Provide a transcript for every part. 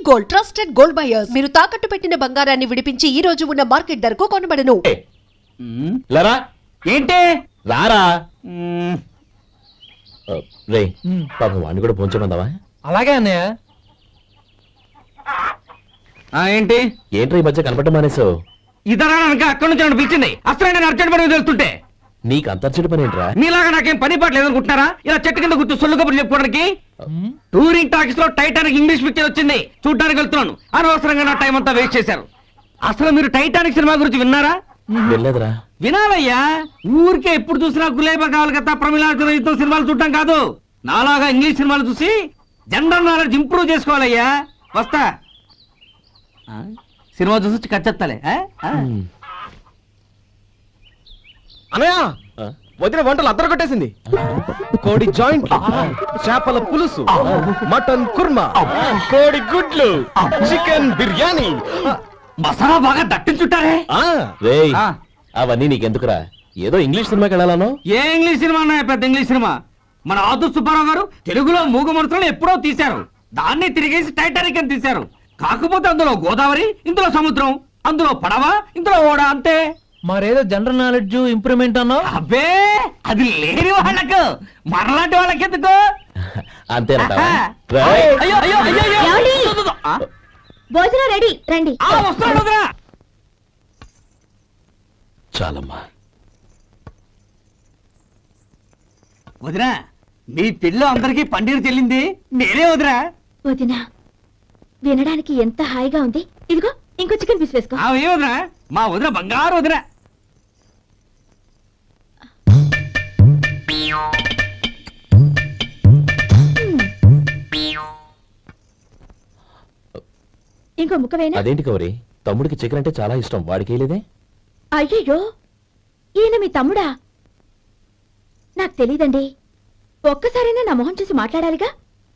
Gold trusted gold buyers. మీరు తాకట్టు పెట్టిన బంగారాన్ని విడిపించి ఈ రోజు ఉన్న మార్కెట్ ధరకు కొనబడను. లరా ఏంటి రారా రే పాపం వాడిని కూడా పోంచమందావా? అలాగే అన్నయ్య. ఏంటి ఏంట్రా ఈ మధ్య కనపడటం మానేసావు? ఇతర అక్కడి నుంచి నన్ను పిలిచింది. అసలు నేను అర్జెంట్ పని తెలుస్తుంటే నీకు అంతర్చడి పని ఏంట్రా? మీలాగా నాకేం పని పాట లేదనుకుంటున్నారా? ఇలా చెట్టు కింద గుర్తు సొల్లు కబుర్లు చెప్పుకోవడానికి. టూరింగ్ టాకీస్ లో టైటానిక్ ఇంగ్లీష్ పిక్చర్ వచ్చింది, చూడడానికి వెళ్తున్నాను. అనవసరంగా నా టైం అంతా వేస్ట్ చేశారు. అసలు మీరు టైటానిక్ సినిమా గురించి విన్నారా? వెళ్ళలేదురా. వినాలయ్యా. ఊరికే ఎప్పుడు చూసినా గులేబా కావాలి కదా, ప్రమిళ సినిమాలు చూడటం కాదు. నాలాగా ఇంగ్లీష్ సినిమాలు చూసి జనరల్ నాలెడ్జ్ ఇంప్రూవ్ చేసుకోవాలయ్యా. వస్తా. సినిమా చూసి కచ్చెత్తాలే. అనయా వదిన వంటలు అద్దరు కొట్టేసింది. కోడి జాయింట్, చేపల పులుసు, మటన్ కుర్మా, కోడి గుడ్లు, చికెన్ బిర్యానీ, మసాలా బాగా దట్టించుంటారే. రేయ్ అవన్నీ నీకెందుకురా? ఏదో ఇంగ్లీష్ సినిమాకి వెళ్ళాలను. ఏ ఇంగ్లీష్ సినిమా అన్నా పెద్ద ఇంగ్లీష్ సినిమా. మన ఆదు సుబ్బారావు గారు తెలుగులో మూగమరుతులను ఎప్పుడో తీశారు. దాన్ని తిరిగేసి టైటానిక్ అని తీశారు. కాకపోతే అందులో గోదావరి, ఇందులో సముద్రం, అందులో పడవ, ఇందులో ఓడ, అంతే. మరేదో జనరల్ నాలెడ్జ్ ఇంప్రూవ్మెంట్ అన్నా? అబ్బే అది లేని వాళ్ళకు, మనలాంటి వాళ్ళకి ఎందుకు? అంతేనంటావా? అయ్యో అయ్యో అయ్యో అయ్యో. భోజనం రెడీ, రండి. వస్తున్నాడు వదినా. చాలమ్మా. వదినా మీ పిల్ల అందరికీ పన్నీరు చెల్లింది నేనే వదినా. వదినా వినడానికి ఎంత హాయిగా ఉంది. ఇదిగో ఇంకో చికెన్ పీస్ వేసుకో. ఏ వదినా, మా వదిన బంగారు వదినా. ఇంకో ముక్క వేనా? అదేంటి కౌరి, తమ్ముడికి చికెన్ అంటే చాలా ఇష్టం, వాడికి వేయలేదే? అయ్యయ్యో ఈయన మీ తమ్ముడా? నాకు తెలీదండి. ఒక్కసారైనా నా మొహం చూసి మాట్లాడాలిగా,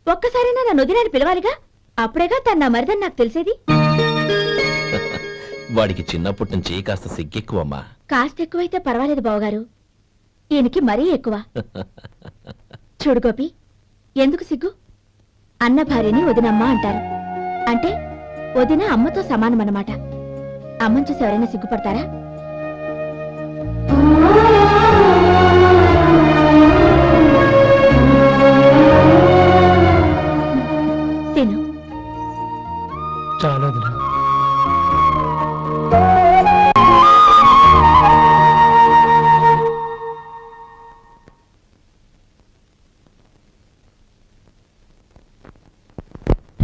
ఒక్కసారైనా నా వదినాన్ని పిలవాలిగా, అప్పుడేగా తన నా మరిదని నాకు తెలిసేది. వాడికి చిన్నప్పటి నుంచి కాస్త సిగ్గెక్కువమ్మా. కాస్త ఎక్కువైతే పర్వాలేదు బావగారు, ఈయనకి మరీ ఎక్కువ. చూడు గోపి, ఎందుకు సిగ్గు? అన్న భార్యని వదినమ్మ అంటారు. అంటే వదిన అమ్మతో సమానమన్నమాట. అమ్మని చూసి ఎవరైనా సిగ్గుపడతారా? తిను. చాలా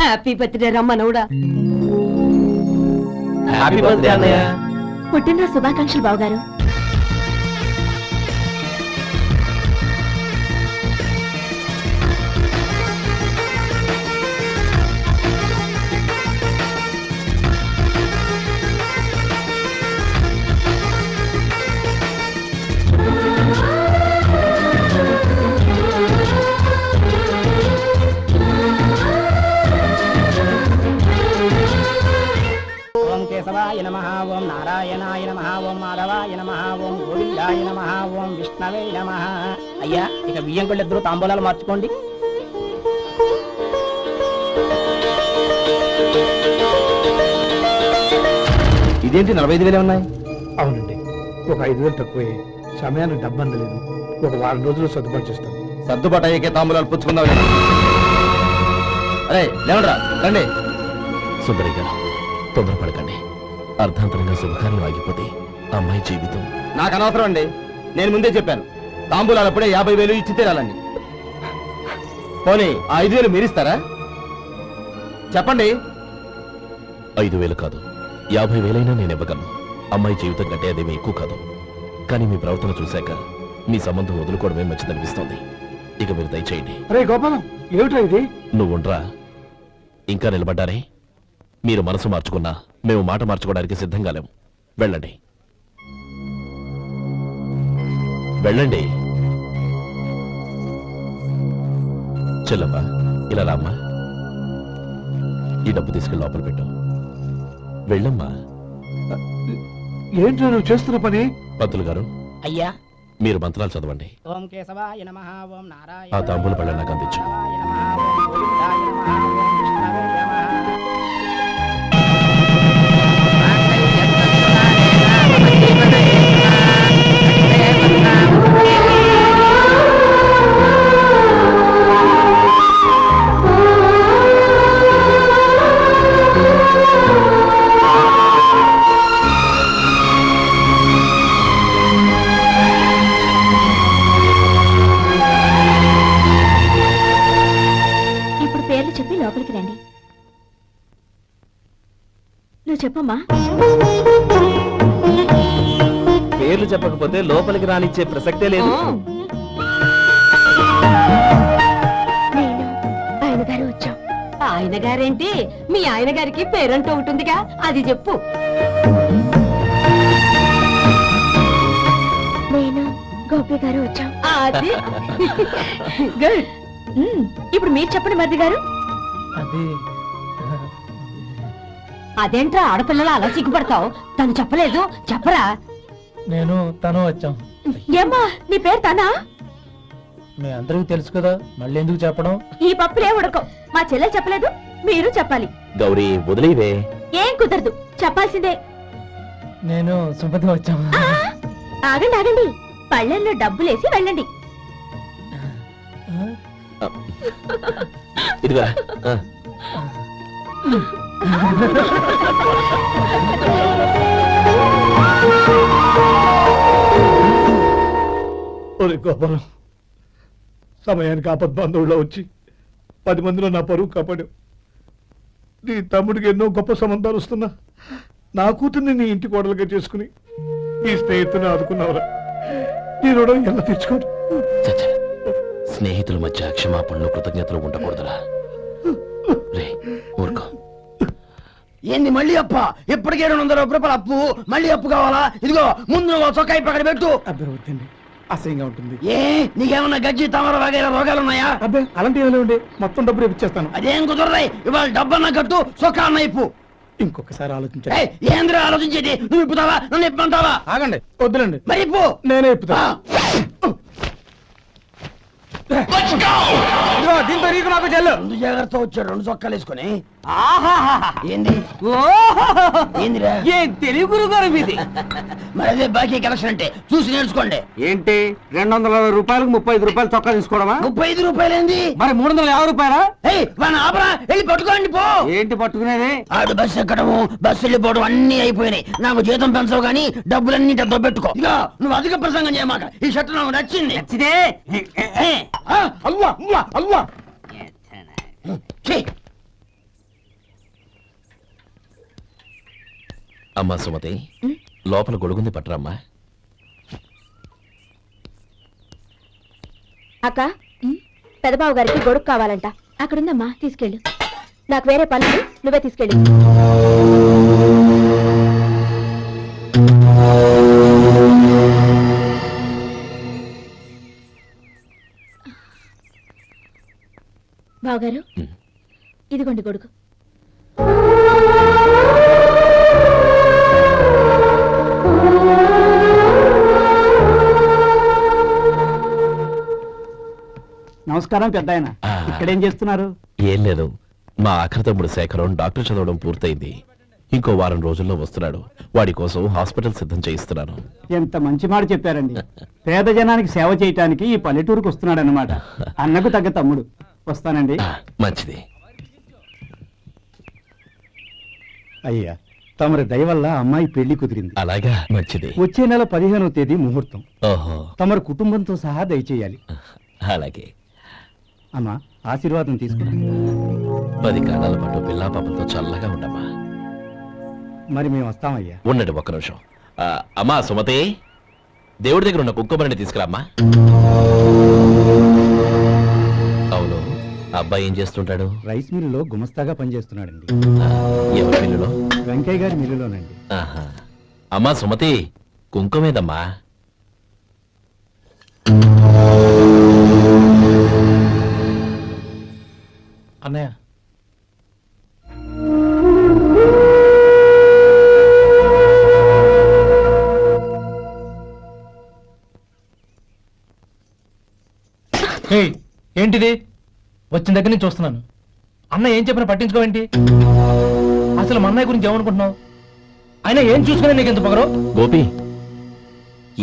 హ్యాపీ బర్త్డే రమ్మనవుడా. హ్యాపీ బర్త్డే అన్నయ్య. పుట్టినరోజు శుభాకాంక్షలు బావగారు. ఓం కేశవాయ నమః, ఓం నారాయణాయ నమః, ఓం మాధవాయ నమః, ఓం గోవిందాయ నమః, ఓం విష్ణవే నమః. అయ్యా ఇక బియ్యం కొళ్ళు ఇద్దరు తాంబూలాలు మార్చుకోండి. ఇదేంటి 45,000 ఉన్నాయి? అవునండి, ఒక 5,000 తక్కువే. సమయానికి డబ్బు అందలేదు. ఒక వారం రోజులు సర్దుబాటు చేస్తాం. సర్దుబాటు అయ్యే తాంబూలాలు పుచ్చుకుందాం. అరే లేవండ్రా, రండి. సుందరి గారు తొందరపడకండి. అర్ధాంతరంగా శుభకార్యం ఆగిపోతే అమ్మాయి జీవితం. నాకు అనవసరం అండి, నేను ముందే చెప్పాను. తాంబూలాలు అప్పుడే 50,000 ఇచ్చి తీరాలండి. పోనీ ఆ 5,000 మీరిస్తారా? చెప్పండి. 5,000 కాదు, 50,000 నేను ఇవ్వగలను. అమ్మాయి జీవితం కంటే అదేమీ ఎక్కువ కాదు. కానీ మీ ప్రవర్తన చూశాక మీ సంబంధం వదులుకోవడమే మంచిదనిపిస్తోంది. ఇక మీరు దయచేయండి. అరే గోపాలం, ఏమిటా ఇది? నువ్వుండ్రా. ఇంకా నిలబడ్డారే? మీరు మనసు మార్చుకున్నా మేము మాట మార్చుకోవడానికి సిద్ధంగా లేము. వెళ్ళండి వెళ్ళండి. చెల్లమ్మా ఇలా రామ్మా. ఈ డబ్బు తీసుకెళ్ళి లోపల పెట్టు. వెళ్ళమ్మా. ఏంటో నువ్వు చేస్తున్న పని? పంతులు గారు, అయ్యా మీరు మంత్రాలు చదవండి. ఓం కేశవాయ నమః, ఓం నారాయణ ఆ తాంబూల పళ్ళ నాకు అందించు. నమః, ఓం గోవిందాయ నమః, ఓం విష్ణవే నమః. నువ్వు చెప్పమ్మా. పేర్లు చెప్పకపోతే లోపలికి రానిచ్చే ప్రసక్తే లేదు. నేను ఆయన గారు వచ్చాం. ఆయన గారేంటి, మీ ఆయన గారికి పేరంటూ ఉంటుందిగా, అది చెప్పు. నేను గోపి గారు వచ్చాం. అది గుడ్. ఇప్పుడు మీరు చెప్పండి మరిది గారు. అది అదేంట్రా ఆడపిల్లలు అలా సిగ్గుపడతావు? తను చెప్పలేదు, చెప్పరా. నేను తను వచ్చాం. ఏమ్మా నీ పేరు తానా? మీ అందరికీ తెలుసు కదా, మళ్ళీ ఎందుకు చెప్పడం? ఈ పప్పులే ఉడకం. మా చెల్లె చెప్పలేదు, మీరు చెప్పాలి. గౌరీ వదిలేవే. ఏం కుదరదు, చెప్పాల్సిందే. నేను సుమతి వచ్చాం. ఆ, ఆగండి ఆగండి, పళ్ళెల్లో డబ్బులేసి వెళ్ళండి. ఇదిగా ఒరే గోపాలం, సమయానికి ఆపద్బాంధవుల్లో వచ్చి 10 మందిలో నా పరువు కాపాడావు. నీ తమ్ముడికి ఎన్నో గొప్ప సంబంధాలు వస్తున్నా నా కూతుర్ని నీ ఇంటి కోడలుగా చేసుకుని ఈ స్నేహితుని ఆదుకున్నావురా. నీ రుణం ఎలా తెచ్చుకోరు? చచ్చ, స్నేహితుల మధ్య క్షమాపణలు కృతజ్ఞతలు ఉండకూడదురా. రే ఊరుకో. ఏంది మళ్ళీ అప్ప? ఇప్పటికే 200 రూపాయల అప్పు, మళ్ళీ అప్పు కావాలా? ఇదిగో ముందు నువ్వు చొక్కాయి పక్కన పెట్టు. అర్థమవుతుంది, అసహ్యంగా ఉంటుంది. ఏ నీకేమన్నా గజ్జి తమర వగైరా రోగాలు ఉన్నాయా? అబ్బే అలాంటి ఏమైనా ఉండే, మొత్తం డబ్బు రేపు ఇచ్చేస్తాను. అదేం కుదరదాయి. ఇవాళ డబ్బన్నా కట్టు, చొక్కా అన్న ఇప్పు. ఇంకొకసారి ఆలోచించండి. ఏంద్రా ఆలోచించేది? నువ్వు ఇప్పుతావా, నన్ను ఇప్పమంటావా? ఆగండి, వద్దులండి, మరి ఇప్పు. నేనే ఇప్పుతా. దీంతో నీకు నాకు చెల్లు. ముందు జాగ్రత్త వచ్చాడు, 2 చొక్కాలు వేసుకొని. ఆహాహాహా. ఏంది ఓహోహోహో. ఏందిరా? ఏ తెలుగు గురువు గారు మీది. మరి అదే బాకీ కలెక్షన్ అంటే చూసి నేర్చుకోండి. ఏంటి 220 రూపాయలకు 35 రూపాయలు చొక్కా తీసుకోవడమా? 35 రూపాయలు ఏంది? మరి 350 రూపాయలా? వాడిని ఆపరా, వెళ్ళి పట్టుకోండి పో. ఏంటి పట్టుకునేది? ఆడు బస్సు ఎక్కడము, బస్సు వెళ్ళిపోవడం అన్ని అయిపోయినాయి. నాకు జీతం పెంచవు గానీ డబ్బులన్నీ దొబ్బెట్టుకో. ఇక నువ్వు అధిక ప్రసంగం చేయమాక. ఈ షర్ట్ నాకు నచ్చింది. నచ్చితే అల్వా అల్వా అల్వా. అమ్మా సుమతి, లోపల గొడుగుంది పట్టరమ్మా. అక్క, పెదబాబు గారికి గొడుగు కావాలంట. అక్కడుందమ్మా, తీసుకెళ్ళు. నాకు వేరే పనులు, నువ్వే తీసుకెళ్ళు. బావగారు, ఇదిగోండి గొడుగు. నమస్కారం పెద్ద ఆయన. ఇక్కడేం చేస్తున్నారు? ఏం లేదు, మా ఆఖరి తమ్ముడు శేఖరం డాక్టర్ చదవడం పూర్తయింది. ఇంకో వారం రోజుల్లో వస్తున్నాడు. వాడి కోసం హాస్పిటల్ సిద్ధం చేయిస్తున్నాను. ఎంత మంచి మాట చెప్పారండి. పేద జనానికి సేవ చేయటానికి ఈ పల్లెటూరుకు వస్తున్నాడు అన్నమాట. అన్నకు తగ్గ తమ్ముడు. వస్తానండి. మంచిది. అయ్యా, తమరి దయ వల్ల అమ్మాయి పెళ్లి కుదిరింది. అలాగా, మంచిది. వచ్చే నెల 15వ తేదీ ముహూర్తం. ఓహో, తమరు కుటుంబంతో సహా దయచేయాలి. అలాగే. అమ్మా, ఆశీర్వాదం తీసుకురా. 10 కాలాల పాటు పిల్లా పాపలతో చల్లగా ఉండమ్మా. మరి మేము వస్తామయ్యా. ఉండండి ఒక్క నిమిషం. అమ్మా సుమతి, దేవుడి దగ్గర ఉన్న కుక్కబరిని తీసుకురామ్మా. అవును, అబ్బాయి ఏం చేస్తుంటాడు? రైస్ మిల్లులో గుమస్తాగా పనిచేస్తున్నాడండి. ఎవరి మిల్లులో? వెంకయ్య గారి మిల్లులోనండి. ఆహా. అమ్మా సుమతి, కుంకుమేదమ్మా. అన్నయ్య, ఏంటిది? వచ్చిన దగ్గర నుంచి చూస్తున్నాను. అన్న ఏం చెప్పినా పట్టించుకోవేంటి? అసలు మా అన్నయ్య గురించి ఏమనుకుంటున్నావు? అయినా ఏం చూసుకునే నీకు ఎంత పొగరు? గోపి,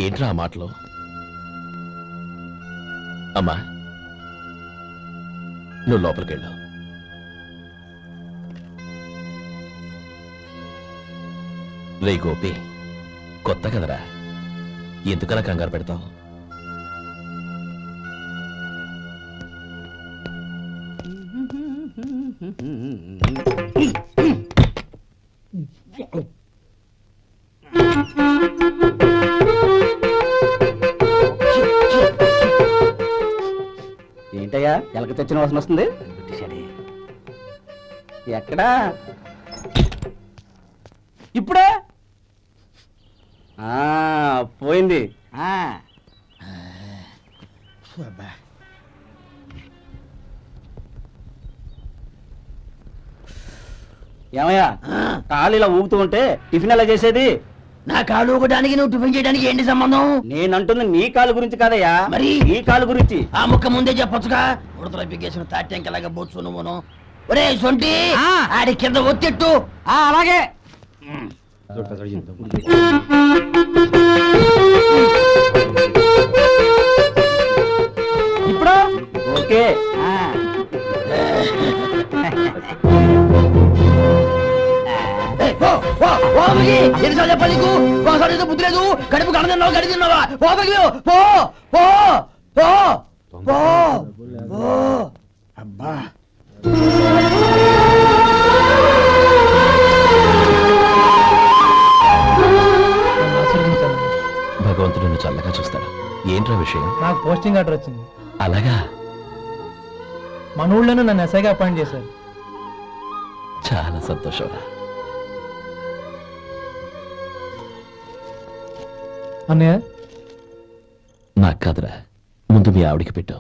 ఏంట్రా ఆ మాటలు? అమ్మా, నువ్వు లోపలికెళ్ళు. రే గోపి, కొత్త కదరా, ఎందుకలా కంగారు పెడతావు? ఎలక తెచ్చిన వాసన వస్తుంది. ఎక్కడా? ఇప్పుడే పోయింది. ఏమయ్యా, కాలు ఇలా ఊగుతూ ఉంటే టిఫిన్ ఎలా చేసేది? నా కాలు ఊగడానికి నువ్వు టిఫిన్ చేయడానికి ఏంటి సంబంధం? నేనంటుంది నీ కాలు గురించి కాదయ్యా, మరి ఈ కాలు గురించి. ఆ ముక్క ముందే చెప్పొచ్చుగా. ఉడతల పిగేసిన తాట్యంకలాగా బొచ్చు నువ్వును. ఒరే సొంటి, ఆడి కింద ఒత్తిట్టు. అలాగే. ఇప్పుడు ఓకే. ఎన్నిసార్లు చెప్పాలి నీకు? ఒకసారి బుద్ధి లేదు. కడుపు గడ తిన్నావు, గడి తిన్నావా? పో పో పో పో పో పో. అబ్బా భగవంతుడు నిన్ను చల్లగా చూస్తాడు. ఏంట్రా విషయం? నాకు పోస్టింగ్ ఆర్డర్ వచ్చింది. అలాగా? మన ఊళ్ళోనే నన్ను ఎస్ఐగా అపాయింట్ చేశారు. చాలా సంతోషంరా. అన్నయ్య, నాకు కాదురా, ముందు మీ ఆవిడికి పెట్టు.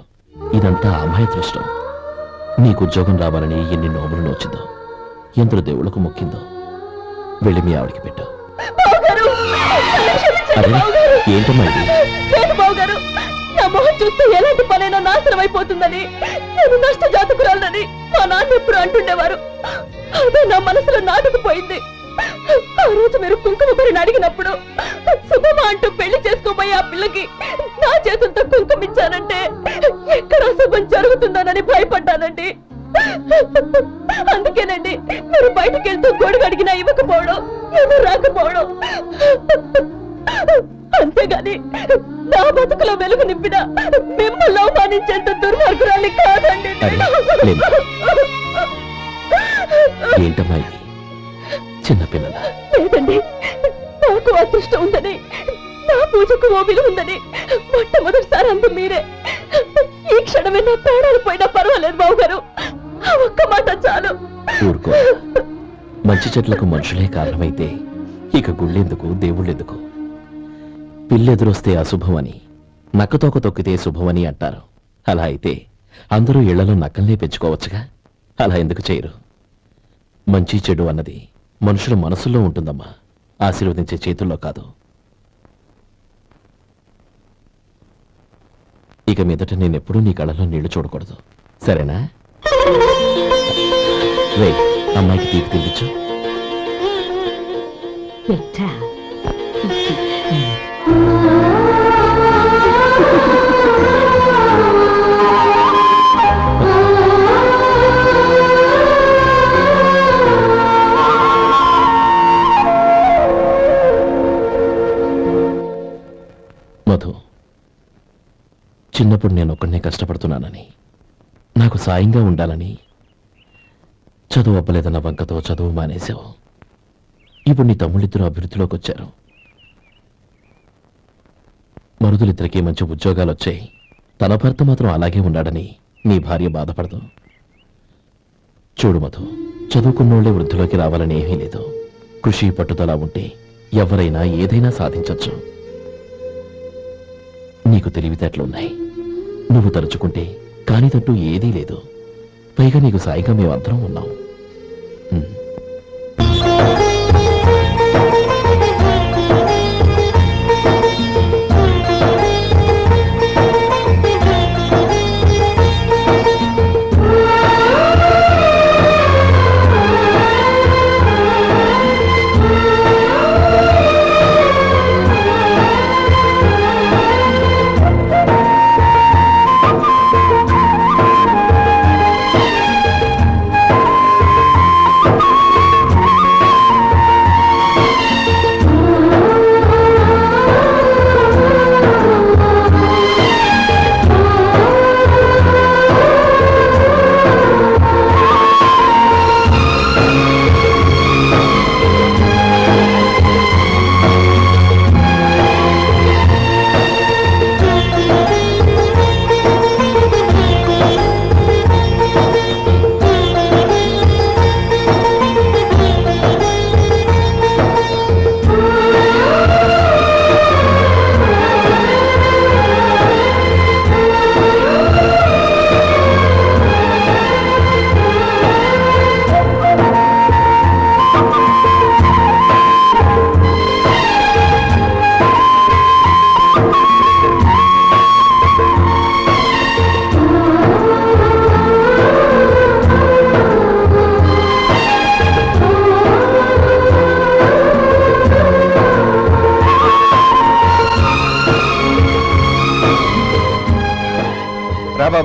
ఇదంతా అమ్మాయి దృష్టం. నీకు ఉద్యోగం రావాలని ఎన్ని నోములు నోచిందో, ఎందరో దేవుళ్లకు మొక్కిందో. వెళ్ళి మీ ఆవిడికి పెట్టు. అరే ఏంటమ్మా ఇది? బావగారు, నా మొహం చూస్తే ఎలాంటి పనైనా నాశనం అయిపోతుందని, నేను నష్ట జాతకురాలని మా నాన్న ఎప్పుడు అంటుండేవారు. అదే నా మనసులో నాటుకుపోయింది. ఆ రోజు మీరు కుంకుమ భరిని అడిగినప్పుడు శుభమా అంటూ పెళ్లి చేసుకోబోయే ఆ పిల్లకి నా చేతులతో కుంకుమించానంటే ఎక్కడ శుభం జరుగుతుందోనని భయపడ్డానండి. అందుకేనండి మీరు బయటకు వెళ్తూ గొడుగు అడిగినా ఇవ్వకపోవడం, ఎదురు రాకపోవడం. అంతేగాని నా బతుకులో వెలుగు నింపిన మిమ్మల్ని అవమానించేంత దుర్మార్గురాలి కాదండి. ఏంటమ్మా ఇది? చిన్నపిల్లల లేదండి, నాకు అదృష్టం ఉందని, నా పూజకు ఓ విలువ ఉందని మొట్టమొదటిసారి అందు మీరే. ఈ క్షణమే నా ప్రాణాలు పోయినా పర్వాలేదు బావగారు, ఆ ఒక్క మాట చాలు. ఊరుకో. మంచి చెట్లకు మనుషులే కారణమైతే ఇక గుళ్ళెందుకు, దేవుళ్ళెందుకు? పిల్లెదురొస్తే అశుభమని, నక్కతోక తొక్కితే శుభమని అంటారు. అలా అయితే అందరూ ఇళ్లలో నక్కల్నే పెంచుకోవచ్చుగా. అలా ఎందుకు చేయరు? మంచి చెడు అన్నది మనుషుల మనసుల్లో ఉంటుందమ్మా, ఆశీర్వదించే చేతుల్లో కాదు. ఇక మీదట నేనెప్పుడూ నీ కళ్ళలో నీళ్లు చూడకూడదు, సరేనా? రే, అమ్మాయికి తీపి తినిపించు. మధు, చిన్నప్పుడు నేను ఒక్కడనే కష్టపడుతున్నానని, నాకు సాయంగా ఉండాలని చదువు అవ్వలేదన్న వంకతో చదువు మానేశావు. ఇప్పుడు నీ తమ్ముళ్ళిద్దరూ అభివృద్ధిలోకి వచ్చారు. మరుదులిద్దరికీ మంచి ఉద్యోగాలు వచ్చాయి. తన భర్త మాత్రం అలాగే ఉన్నాడని నీ భార్య బాధపడదు. చూడు మధు, చదువుకున్నోళ్లే వృద్ధిలోకి రావాలని ఏమీ లేదు. కృషి పట్టుదల ఉంటే ఎవరైనా ఏదైనా సాధించొచ్చు. నీకు తెలివితేటలున్నాయి. నువ్వు తలుచుకుంటే కానిదంటూ ఏదీ లేదు. పైగా నీకు సాయిగా మేమందరం ఉన్నాం.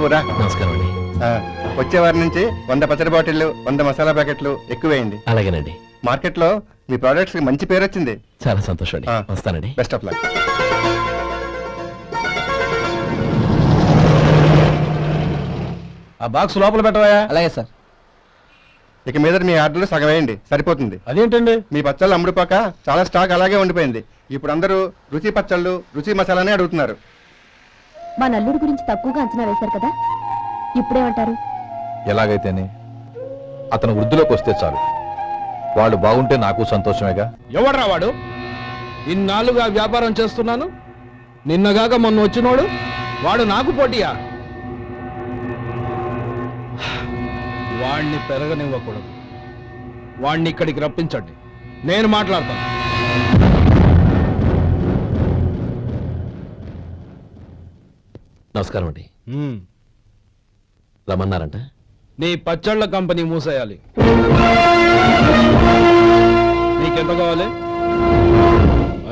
బాబు రా. నమస్కారం అండి. వచ్చే వారి నుంచి 100 పచ్చడి బాటిళ్లు 100 మసాలా ప్యాకెట్లు ఎక్కువేయండి. అలాగేనండి. మార్కెట్ లో మీ ప్రోడక్ట్స్ కి మంచి పేరు వచ్చింది. చాలా సంతోషం అండి. వస్తానండి. Best of luck. ఆ బాక్స్ లోపల పెట్టవా? అలాగే సార్. ఇక మీద మీ ఆర్డర్లు సగం వేయండి, సరిపోతుంది. అదేంటండి? మీ పచ్చళ్ళు అమ్ముడుపోక చాలా స్టాక్ అలాగే ఉండిపోయింది. ఇప్పుడు అందరూ రుచి పచ్చళ్ళు రుచి మసాలానే అడుగుతున్నారు. మా నల్లుడి గురించి తక్కువగా అంచనా వేశారు కదా, ఇప్పుడేమంటారు? ఎలాగైతేనే అతను వృద్ధిలోకి వస్తే చాలు. వాళ్ళు బాగుంటే నాకు సంతోషమేగా. ఎవడ్రా వాడు? ఇన్నాళ్ళుగా వ్యాపారం చేస్తున్నాను, నిన్నగాక మొన్న వచ్చినోడు వాడు నాకు పోటీయా? వాణ్ణి పెరగనివ్వకూడదు. వాణ్ణి ఇక్కడికి రప్పించండి, నేను మాట్లాడతాను. నమస్కారం అండి. రమ్మన్నారంట? నీ పచ్చళ్ళ కంపెనీ మూసేయాలి. నీకెంత కావాలి?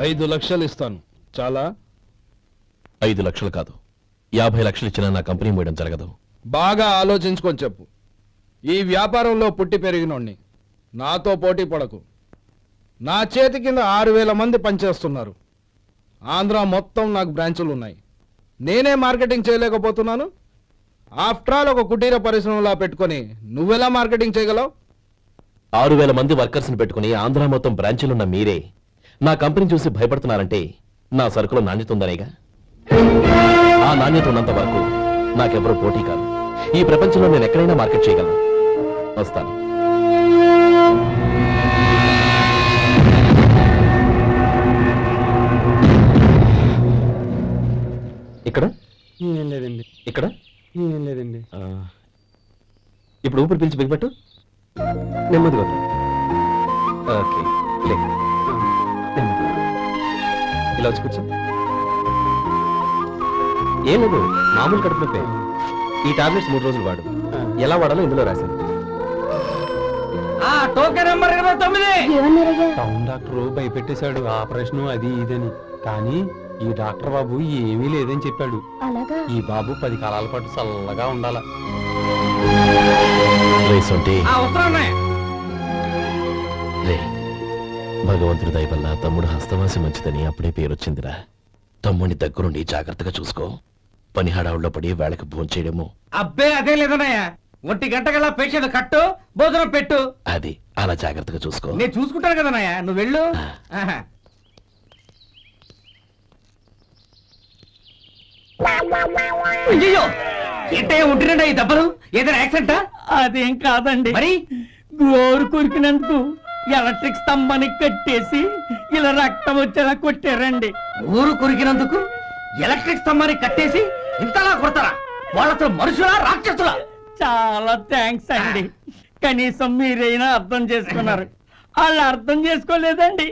5 లక్షలు ఇస్తాను. చాలా? 5 లక్షలు కాదు, 50 లక్షలు ఇచ్చినా నా కంపెనీ మూయడం జరగదు. బాగా ఆలోచించుకొని చెప్పు. ఈ వ్యాపారంలో పుట్టి పెరిగినోణ్ణి, నాతో పోటీ పడకు. నా చేతి కింద 6,000 మంది పనిచేస్తున్నారు. ఆంధ్ర మొత్తం నాకు బ్రాంచులు ఉన్నాయి. నేనే మార్కెటింగ్ చేయలేకపోతున్నాను. ఆఫ్టర్ ఆల్ ఒక కుటీర పరిశ్రమలా పెట్టుకొని నువ్వెలా మార్కెటింగ్ చేయగలవు? 6,000 మంది వర్కర్స్ ని పెట్టుకుని ఆంధ్ర మొత్తం బ్రాంచీలున్న మీరే నా కంపెనీ చూసి భయపడుతున్నారంటే నా సరుకులో నాణ్యత ఉందనేగా. ఆ నాణ్యత ఉన్నంత వరకు నాకెవరూ పోటీ కాదు. ఈ ప్రపంచంలో నేను ఎక్కడైనా మార్కెట్ చేయగలను. వస్తాను. ఇక్కడ ఏం లేదండి, ఇక్కడ ఏం లేదండి. ఇప్పుడు ఊపిరి పీల్చి బిగపట్టు. నెమ్మదిగా వదిలు. ఓకే, లే. నెమ్మదిగా. ఇలా వచ్చి కూర్చో. ఏం లేదు, మామూలు కడుపు నొప్పే. ఈ టాబ్లెట్స్ 3 రోజులు వాడు. ఎలా వాడాలో ఇందులో రాశాను. Token number 29. ఏమన్నారయ్యా? టౌన్ డాక్టర్ భయపెట్టేశాడు, ఆపరేషన్ అది ఇదని. కానీ ఈ డాక్టర్ బాబు ఏమీ లేదని చెప్పాడు. అలాగా? ఈ బాబు 10 కాలాల పాటు చల్లగా ఉండాల. రే, భగవంతుడి దయ వల్ల తమ్ముడు హస్తవాసి మంచిదని అప్పుడే పేరొచ్చిందిరా. తమ్ముడిని దగ్గరుండి జాగ్రత్తగా చూసుకో. పని హడావుల్లో పడి వేళకి భోంచేయడము. అబ్బే అదే లేదన్నయ్య. 1 గంటకల్లా పేషెంట్ కట్టు, భోజనం పెట్టు. అది అలా జాగ్రత్తగా చూసుకో. నేను చూసుకుంటాను కదన్నయ్య, నువ్వు వెళ్ళు. ఆహా. అయ్యో, ఏంటయ్యా ఉంటున్నాడా ఈ దెబ్బలు? ఏదైనా యాక్సిడెంటా? అదేం కాదండి, మరి గోరు కొరికినందుకు ఎలక్ట్రిక్ స్తంభాన్ని కట్టేసి ఇలా రక్తం వచ్చేలా కొట్టారండి. ఊరు కొరికినందుకు ఎలక్ట్రిక్ స్తంభాన్ని కట్టేసి ఇంతలా కొడతారా? వాళ్ళతో మనుషులా రాక్షసులా? చాలా థ్యాంక్స్ అండి, కనీసం మీరైనా అర్థం చేసుకున్నారు. వాళ్ళు అర్థం చేసుకోలేదండి.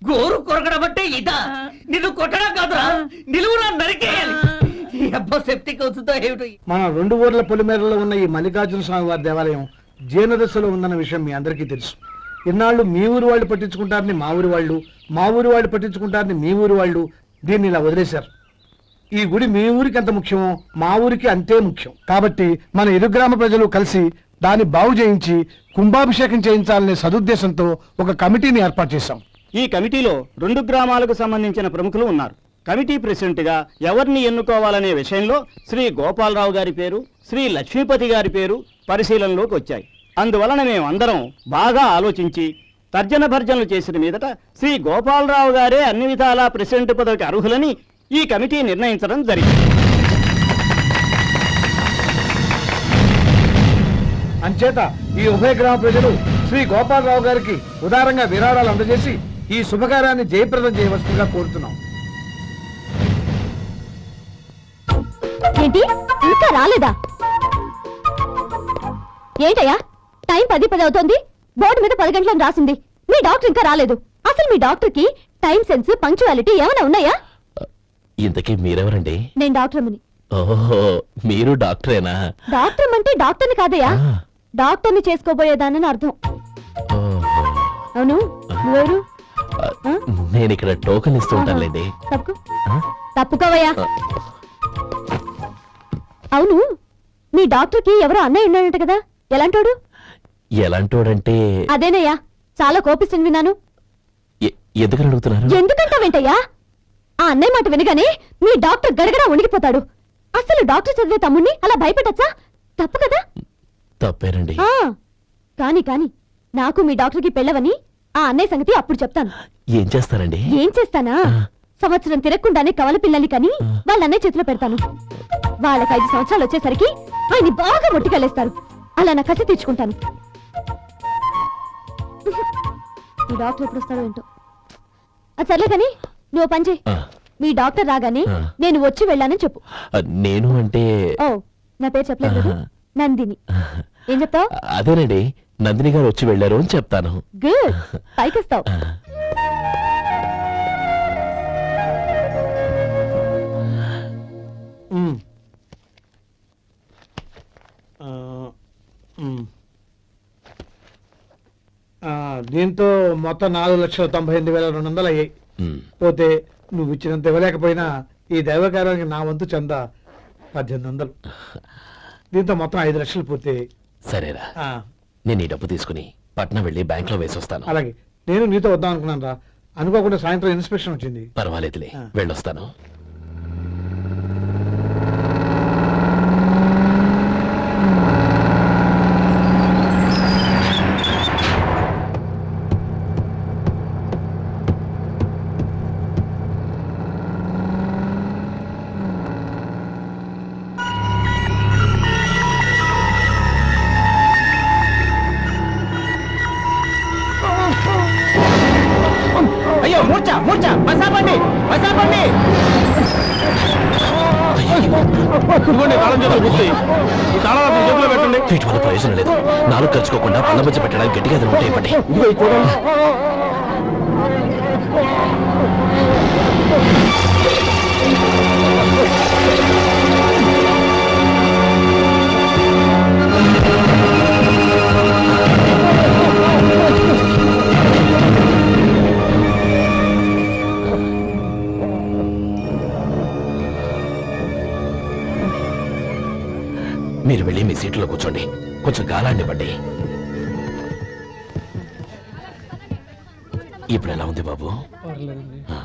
గోరు కొరకడం అంటే ఇదా? నిన్ను కొట్టడం కాదురా, నిలువురా నరికేయాలి. సెప్టిక్ అవుతుందో ఏమిటో. మన 2 ఊర్ల పొలిమేరలో ఉన్న ఈ మల్లికార్జున స్వామి వారి దేవాలయం జీర్ణదశలో ఉందన్న విషయం మీ అందరికీ తెలుసు. ఇన్నాళ్ళు మీ ఊరు వాళ్ళు పట్టించుకుంటారని మా ఊరి వాళ్ళు, మా ఊరి వాళ్ళు పట్టించుకుంటారని మీ ఊరి వాళ్ళు దీన్ని ఇలా వదిలేశారు. ఈ గుడి మీ ఊరికి ఎంత ముఖ్యమో మా ఊరికి అంతే ముఖ్యం. కాబట్టి మన ఇరు గ్రామ ప్రజలు కలిసి దాన్ని బాగు చేయించి కుంభాభిషేకం చేయించాలనే సదుద్దేశంతో ఒక కమిటీని ఏర్పాటు చేశాం. ఈ కమిటీలో 2 గ్రామాలకు సంబంధించిన ప్రముఖులు ఉన్నారు. కమిటీ ప్రెసిడెంట్ గా ఎవరిని ఎన్నుకోవాలనే విషయంలో శ్రీ గోపాలరావు గారి పేరు, శ్రీ లక్ష్మీపతి గారి పేరు పరిశీలనలోకి వచ్చాయి. అందువలన మేమందరం బాగా ఆలోచించి తర్జన భర్జనలు చేసిన మీదట శ్రీ గోపాలరావు గారే అన్ని విధాలా ప్రెసిడెంట్ పదవికి అర్హులని ఈ కమిటీ నిర్ణయించడం జరిగింది. అంచేత ఈ ఉభయ గ్రామ ప్రజలు శ్రీ గోపాలరావు గారికి ఉదారంగా విరాళాలు అందజేసి ఈ శుభకార్యాన్ని జయప్రదం చేయవలసిందిగా కోరుతున్నాం. ఏంటి, ఇంకా రాలేదా? ఏంటయ్యా, టైం 10 అవుతోంది. బోర్డు మీద 10 గంటలను రాసింది. మీ డాక్టర్ ఇంకా రాలేదు. అసలు మీ డాక్టర్ కి టైం సెన్స్, పంక్చువాలిటీ ఏమైనా ఉన్నాయా? ఇంతకీ మీరెవరండి? నేను డాక్టర్ని. ఓహో, మీరు డాక్టరేనా? డాక్టర్ అంటే డాక్టర్ని కాదయ్యా, డాక్టర్ని చేసుకోబోయేదానని అర్థం. ఓహో. అవును, నువ్వెవరు? నేను ఇక్కడ టోకెన్ ఇస్తూ ఉంటానులేండి. తప్పుకో ఆ? తప్పుకోవయ్యా. అవును, మీ డాక్టర్కి ఎవరో అన్నయ్య ఉన్నాడంట కదా, ఎలాంటోడు? ఎలాంటోడంటే అదేనయ్యా, చాలా కోపిస్తుంది విన్నాను. ఎందుకని అడుగుతున్నారు? ఎందుకంటా వెంటయ్యా? ఆ అన్నయ్య మాట వినగానే మీ డాక్టర్ గడగడా వణికిపోతాడు. అసలు డాక్టర్ చదివే తమ్ముణ్ణి అలా భయపెట్టచ్చా? తప్పు కదా. తప్పేనండి. కాని నాకు మీ డాక్టర్కి పెళ్ళవని ఆ అన్నయ్య సంగతి అప్పుడు చెప్తాను. ఏం చేస్తారండి? ఏం చేస్తానా, సంవత్సరం తిరగకుండానే కవల పిల్లల్ని కని వాళ్ళ అన్నయ్య చేతిలో పెడతాను. వాళ్ళకి 5 సంవత్సరాలు వచ్చేసరికి ఆయన్ని బాగా మొట్టికెళ్ళేస్తారు. అలా నా కసి తీర్చుకుంటాను. ఈ డాక్టర్ ఎప్పుడు వస్తాడో ఏంటో. అది సర్లే కానీ నువ్వు పని చేయి. ఆ, మీ డాక్టర్ రాగానే ఆ. నేను వచ్చి వెళ్ళానని చెప్పు. నేను అంటే ఓ, నా పేరు చెప్పలేదు కదా, నందిని. ఏం చెప్తావు? అదేనండి, నందిని గారు వచ్చి వెళ్ళారు అని చెప్తాను. గుడ్, పైకిస్తావు. ఆ. దీంతో మొత్తం 4,98,200 అయ్యాయి. ఉమ్. పోతే నువ్వు ఇచ్చినంత ఇవ్వలేకపోయినా ఈ దైవకార్యానికి నా వంతు చంద 1800. దీంతో మొత్తం 5 లక్షలు పూర్తయ్యాయి. సరేరా, ఆ, నేను ఈ డబ్బు తీసుకుని పట్నం వెళ్ళి బ్యాంక్ లో వేసొస్తాను. అలాగే నేను నీతో వద్దాం అనుకున్నాను రా, అనుకోకుండా సాయంత్రం ఇన్స్పెక్షన్ వచ్చింది. పర్వాలేదులే, ఆ. వెళ్ళొస్తాను. అయ్యో మూర్చ మూర్చ బసాపండి బసాపండి. వీటి వల్ల ప్రయోజనం లేదు. నాలుగు ఖర్చుకోకుండా పళ్ళ మధ్య పెట్టడానికి గట్టిగా ఎదురుంటే ఇవ్వండి. మీరు వెళ్ళి మీ సీట్లో కూర్చోండి, కొంచెం గాలాండి బండి. ఇప్పుడు ఎలా ఉంది బాబు? ఆ.